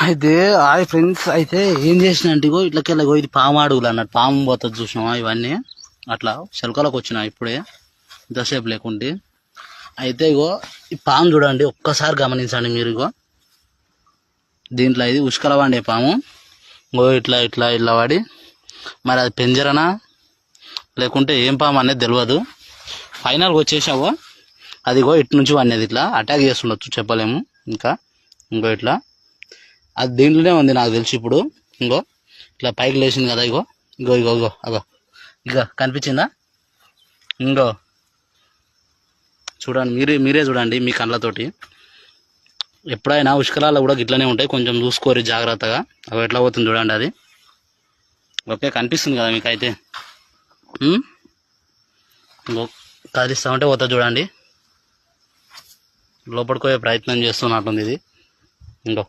అయితే hi friends, అయితే ఏం చేసిన అంటే ఇగో ఇట్లకెళ్ళగో ఇది పాము అడుగులు అన్నట్టు, పాము పోతుంది చూసినావా, ఇవన్నీ అట్లా శల్కలకు వచ్చినా ఇప్పుడే ఇంతసేపు లేకుంటే. అయితే ఇగో ఈ పాము చూడండి, ఒక్కసారి గమనించండి మీరు. ఇగో దీంట్లో ఇది ఉష్కల వండే పాము. ఇగో ఇట్లా ఇట్లా ఇట్లా వాడి, మరి అది పెంజరనా లేకుంటే ఏం పాము అనేది తెలియదు. ఫైనల్గా వచ్చేసావో అదిగో ఇటు నుంచి వండేది ఇట్లా అటాక్ చేస్తుండొచ్చు, చెప్పలేము. ఇంకో ఇట్లా అది దీంట్లోనే ఉంది నాకు తెలిసి. ఇప్పుడు ఇంకో ఇట్లా పైకి లేచింది కదా, ఇగో ఇగో ఇగో ఇగో అగో ఇగో కనిపించిందా? ఇంకో చూడండి, మీరే చూడండి మీ కళ్ళతోటి. ఎప్పుడైనా ఉష్కలాలు కూడా గిట్లనే ఉంటాయి, కొంచెం చూసుకోరు జాగ్రత్తగా. అవి ఎట్లా పోతుంది చూడండి అది. ఓకే, కనిపిస్తుంది కదా మీకైతే. ఇంకో కదిలిస్తామంటే పోతుంది చూడండి, లోపలికి పోయే ప్రయత్నం చేస్తున్నట్టుంది ఇది. ఇంకో